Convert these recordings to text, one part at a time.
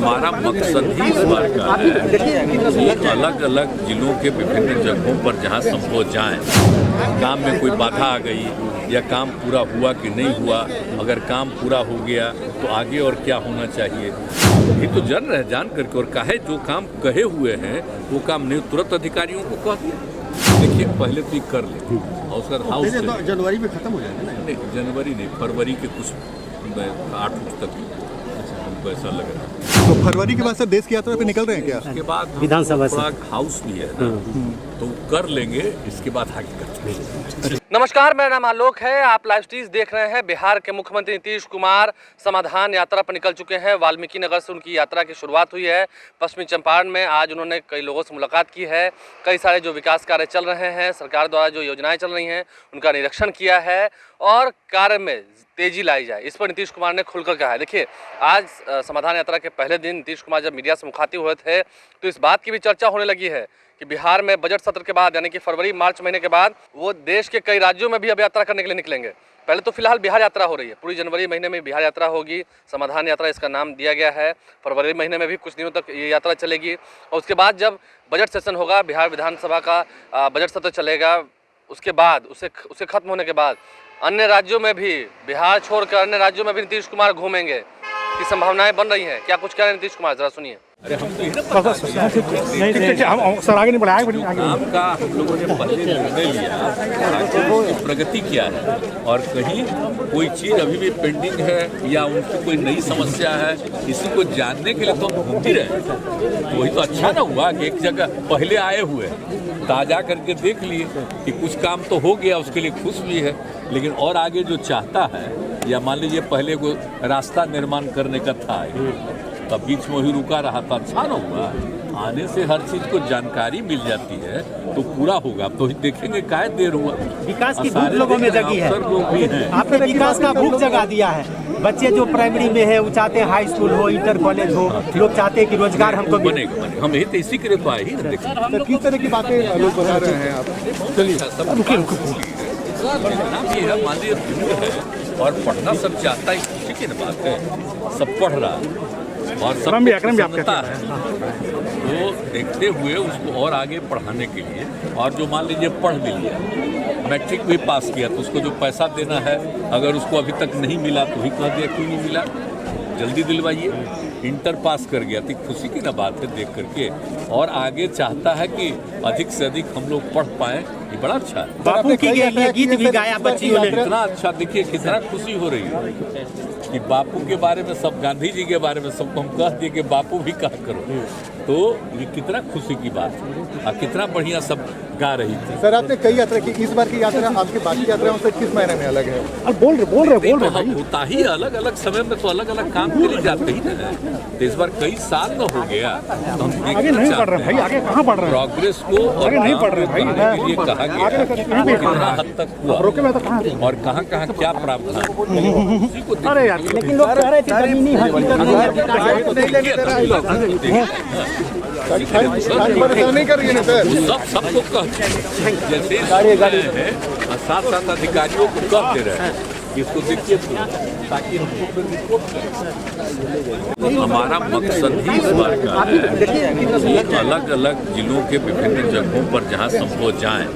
हमारा मकसद ही इस बार का है कि अलग अलग जिलों के विभिन्न जगहों पर जहां संभव जाएं, काम में कोई बाधा आ गई या काम पूरा हुआ कि नहीं हुआ, अगर काम पूरा हो गया तो आगे और क्या होना चाहिए, ये तो जान करके और कहे जो काम कहे हुए हैं वो काम नहीं तुरंत अधिकारियों को कह दिया। देखिए पहले तो कर ले और उसका हाउस जनवरी में खत्म हो जाएगा ना? नहीं, जनवरी नहीं, फरवरी के कुछ 8 तक हमको ऐसा लग रहा है। तो फरवरी के बाद सर देश की यात्रा पे निकल रहे हैं क्या? उसके बाद विधानसभा से हाउस भी है ना, तो कर लेंगे, इसके बाद आगे करते हैं। नमस्कार, मेरा नाम आलोक है। आप लाइव स्ट्रीम देख रहे हैं। बिहार के मुख्यमंत्री नीतीश कुमार समाधान यात्रा पर निकल चुके हैं। वाल्मीकि नगर से उनकी यात्रा की शुरुआत हुई है। पश्चिमी चंपारण में आज उन्होंने कई लोगों से मुलाकात की है। कई सारे जो विकास कार्य चल रहे हैं, सरकार द्वारा जो योजनाएं चल रही हैं, उनका निरीक्षण किया है और कार्य में तेजी लाई जाए, इस पर नीतीश कुमार ने खुलकर कहा है। देखिए, आज समाधान यात्रा के पहले दिन नीतीश कुमार जब मीडिया से मुखातिब हुए थे तो इस बात की भी चर्चा होने लगी है कि बिहार में बजट सत्र के बाद यानी कि फरवरी मार्च महीने के बाद वो देश के कई राज्यों में भी अब यात्रा करने के लिए निकलेंगे। पहले तो फिलहाल बिहार यात्रा हो रही है, पूरी जनवरी महीने में बिहार यात्रा होगी। समाधान यात्रा इसका नाम दिया गया है। फरवरी महीने में भी कुछ दिनों तक ये यात्रा चलेगी और उसके बाद जब बजट सेशन होगा, बिहार विधानसभा का बजट सत्र चलेगा, उसके बाद उसे खत्म होने के बाद अन्य राज्यों में भी, बिहार छोड़कर अन्य राज्यों में भी नीतीश कुमार घूमेंगे की संभावनाएं बन रही हैं। क्या कुछ कह रहे हैं नीतीश कुमार, जरा सुनिए। अरे हम तो सर आगे नहीं बढ़ाए काम का हम लोगों ने पहले निर्णय लिया, प्रगति किया है और कहीं कोई चीज अभी भी पेंडिंग है या उनकी कोई नई समस्या है, इसी को जानने के लिए तो हम घूम ही रहे हैं। तो वही तो अच्छा ना हुआ कि एक जगह पहले आए हुए ताजा करके देख लिए कि कुछ काम तो हो गया, उसके लिए खुश भी है। लेकिन और आगे जो चाहता है, या मान लीजिए पहले को रास्ता निर्माण करने का था तब बीच में ही रुका रहा था, अच्छा ना हुआ। आने से हर चीज को जानकारी मिल जाती है तो पूरा होगा। तो देखेंगे काय देर हुआ, विकास की भूख लोगों में जगी है। लोग भी हैं, आपने विकास का भूख जगा दिया है। बच्चे जो प्राइमरी में है वो चाहते हैं हाई स्कूल हो, इंटर कॉलेज हो, लोग चाहते हैं कि रोजगार हमको बनेगा। हम यही तो इसी के लिए तो आए ही ना। देखिए किस तरह की बातें लोग बता रहे हैं आप? चलिए मान लीजिए भीड़ है और पढ़ना सब चाहता है, खुशी की बात है, सब पढ़ रहा है और सब पसंदता है। वो देखते हुए उसको और आगे पढ़ाने के लिए, और जो मान लीजिए पढ़ भी लिया, मैट्रिक भी पास किया, तो उसको जो पैसा देना है अगर उसको अभी तक नहीं मिला तो ही कह दिया क्यों नहीं मिला, जल्दी दिलवाइए। इंटर पास कर गया तो खुशी की ना बात है देख करके, और आगे चाहता है कि अधिक से अधिक हम लोग पढ़ पाएं, ये बड़ा अच्छा है। बापू की गीत भी गाया बच्चियों ने, कितना अच्छा, देखिए कितना खुशी हो रही है कि बापू के बारे में सब, गांधी जी के बारे में सबको हम कह दिए कि बापू भी कहा करो, तो ये कितना खुशी की बात है और कितना बढ़िया सब गा रही थी। सर आपने कई यात्रा की, इस बार की यात्रा आपकी बाकी यात्राओं से किस महीने में अलग है? और बोल रहे होता ही अलग अलग समय में तो अलग अलग काम के लिए जाते ही ना। तो इस बार कई साल में हो गया, तो हम आगे नहीं बढ़ रहे भाई, आगे कहाँ बढ़ रहे हैं? प्रोग्रेस को और नहीं बढ़ रहे भाई, के लिए कहा गया कितना हद तक हुआ और कहाँ कहाँ क्या प्रावधान, उसी को अरे यार, लेकिन लोग कह रहे थे जमीनी नहीं कर रही है सर, सबको कह जैसे है, साथ साथ अधिकारियों को कह दे रहे हैं इसको देखिए ताकि हमारा मकसद ही इस बार का है कि अलग अलग जिलों के विभिन्न जगहों पर जहां संभव जाएं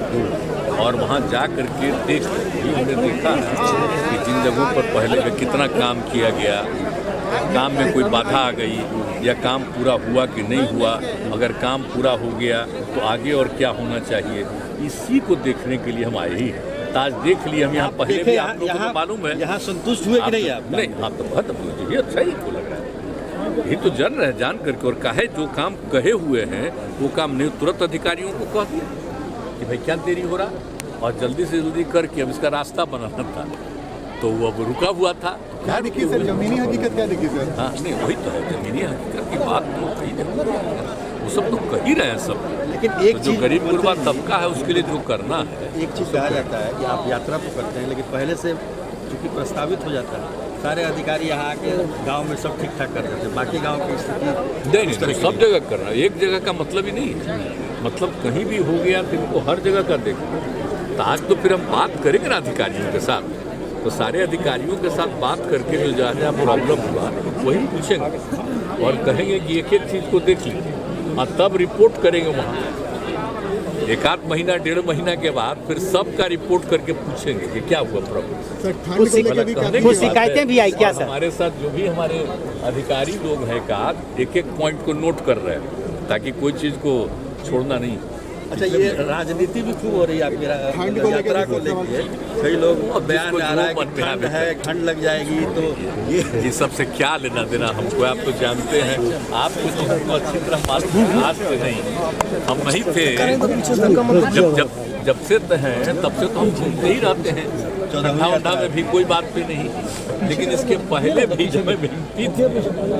और वहां जा करके हमने देखा है कि जिन जगहों पर पहले में कितना काम किया गया, काम में कोई बाधा आ गई या काम पूरा हुआ कि नहीं हुआ, अगर काम पूरा हो गया तो आगे और क्या होना चाहिए, इसी को देखने के लिए हम आए ही हैं। आज देख लिए हम यहाँ पहले भी, आप लोगों को मालूम है यहाँ संतुष्ट हुए कि नहीं आप? नहीं, आप तो बहुत ये अच्छा ही को लग रहा है, ये तो जान करके और कहे जो काम कहे हुए हैं वो काम नहीं तुरंत अधिकारियों को कह दिया कि भाई क्या देरी हो रहा, और जल्दी से जल्दी करके अब इसका रास्ता बनाना था तो वो अब रुका हुआ था। क्या दिखी सर, जमीनी हकीकत क्या दिखी सर? हाँ नहीं, वही तो है, जमीनी हकीकत की बात तो कही नहीं, वो सब तो कह ही रहे हैं सब। लेकिन एक तो जो गरीब गुरबा तबका है उसके लिए जो करना है, एक चीज़ कहा जाता है कि आप यात्रा तो करते हैं लेकिन पहले से चूँकि प्रस्तावित हो जाता है, सारे अधिकारी यहाँ आके गांव में सब ठीक ठाक कर देते हैं, बाकी गांव की स्थिति नहीं तो सब जगह करना, एक जगह का मतलब ही नहीं है, मतलब कहीं भी हो गया तो इनको हर जगह कर देगा। तो आज तो फिर हम बात करेंगे ना अधिकारियों के साथ, तो सारे अधिकारियों के साथ बात करके जो जहाँ जहाँ प्रॉब्लम हुआ वही पूछेंगे और कहेंगे कि एक एक चीज़ को देख लीजिए और तब रिपोर्ट करेंगे वहाँ। एक आध महीना 1.5 महीना के बाद फिर सबका रिपोर्ट करके पूछेंगे कि क्या हुआ प्रॉब्लम। सर ठंड को लेकर भी काफी कुछ शिकायतें भी आई क्या सर? हमारे साथ जो भी हमारे अधिकारी लोग हैं का एक एक पॉइंट को नोट कर रहे हैं ताकि कोई चीज़ को छोड़ना नहीं। अच्छा, ये राजनीति भी खूब हो रही है आपकी ठंड को यात्रा को लेकर। कई लोग बयान आ रहा है कि ठंड है, ठंड लग जाएगी, तो ये सबसे क्या लेना देना हमको, आप तो जानते हैं, आपको तो अच्छी तरह मालूम, आज से नहीं, हम नहीं थे जब से हैं तब से तो हम घूमते ही रहते हैं, ठंडा में भी कोई बात भी नहीं, लेकिन इसके पहले भी जब मैं भिंगती थी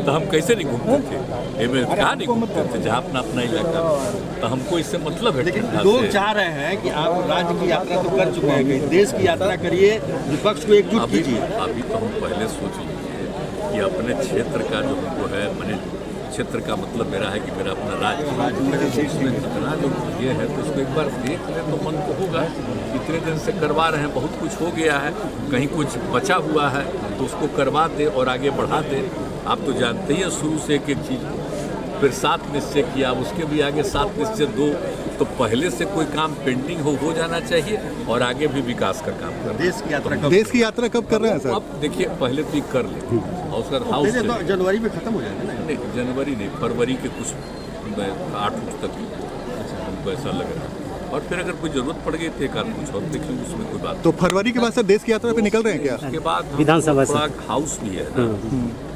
तो हम कैसे नहीं घूमते थे, ये कहाँ नहीं घूमते थे, जहाँ अपना अपना इलाका, तो हमको इससे मतलब है। लेकिन लोग चाह रहे हैं कि आप राज्य की यात्रा तो कर चुके हैं, देश की यात्रा करिए, विपक्ष को एकजुट कीजिए। अभी तो हम पहले सोच लीजिए कि अपने क्षेत्र का जो हमको है, मैंने क्षेत्र का मतलब मेरा है कि मेरा अपना राज्य, उसमें जितना जो ये है तो उसको एक बार देख लें तो मन को होगा। इतने दिन से करवा रहे हैं, बहुत कुछ हो गया है, कहीं कुछ बचा हुआ है तो उसको करवा दे और आगे बढ़ा दे। आप तो जानते ही हैं शुरू से एक एक चीज़, फिर 7 निश्चय किया, उसके भी आगे 7 निश्चय 2, तो पहले से कोई काम पेंडिंग हो जाना चाहिए और आगे भी विकास का काम करना। देश की यात्रा कब कर रहे हैं सर? अब देखिए पहले तो ये कर ले और उसका हाउस जनवरी में खत्म हो जाएगा ना? नहीं, जनवरी नहीं, फरवरी के कुछ 8 तक हमको ऐसा लग रहा है, और फिर अगर कोई जरूरत पड़ गई तो एक आध कुछ और देख लेंगे, उसमें कोई बात। तो फरवरी के बाद सर देश की यात्रा पे निकल रहे हैं क्या? उसके बाद विधानसभा से हाउस भी है ना,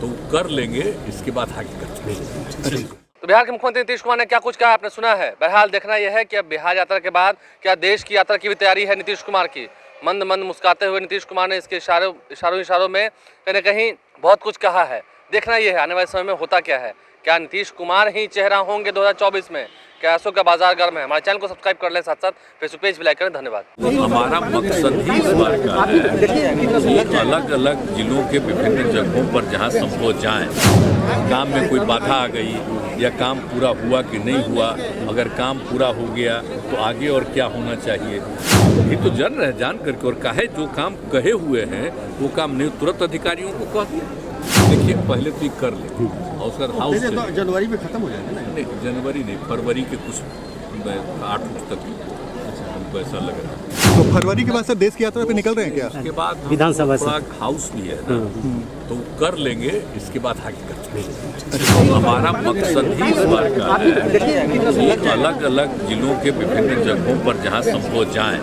तो कर लेंगे, इसके बाद आगे करते हैं। तो बिहार के मुख्यमंत्री नीतीश कुमार ने क्या कुछ कहा आपने सुना है। बहरहाल देखना यह है कि अब बिहार यात्रा के बाद क्या देश की यात्रा की भी तैयारी है नीतीश कुमार की। मंद मंद मुस्कुराते हुए नीतीश कुमार ने इसके इशारों में कहीं न कहीं बहुत कुछ कहा है। देखना यह है आने वाले समय में होता क्या है, क्या नीतीश कुमार ही चेहरा होंगे 2024 में, क्या अशोक का बाजार गर्म है। हमारे चैनल को सब्सक्राइब कर लें, साथ साथ फेसबुक पेज भी लाइक करें। धन्यवाद। हमारा मकसद ही इस बार का है कि अलग अलग जिलों के विभिन्न जगहों पर जहाँ संभव जाएं, काम में कोई बाधा आ गई या काम पूरा हुआ कि नहीं हुआ, अगर काम पूरा हो गया तो आगे और क्या होना चाहिए, ये तो जान करके, और कहे जो काम कहे हुए हैं वो काम नहीं तुरंत अधिकारियों को कह दिया। देखिए पहले तो ये कर ले और उसका हाउस जनवरी में खत्म हो जाएगा ना? नहीं, जनवरी नहीं, फरवरी के कुछ 8 तक हमको ऐसा लग रहा है। तो फरवरी के बाद सर देश की यात्रा पे निकल रहे हैं क्या? उसके बाद विधानसभा से हाउस भी है ना, तो कर लेंगे, इसके बाद आगे करते हैं। हमारा मकसद ही इस बार का है कि अलग अलग जिलों के विभिन्न जगहों पर जहाँ संभव जाएं,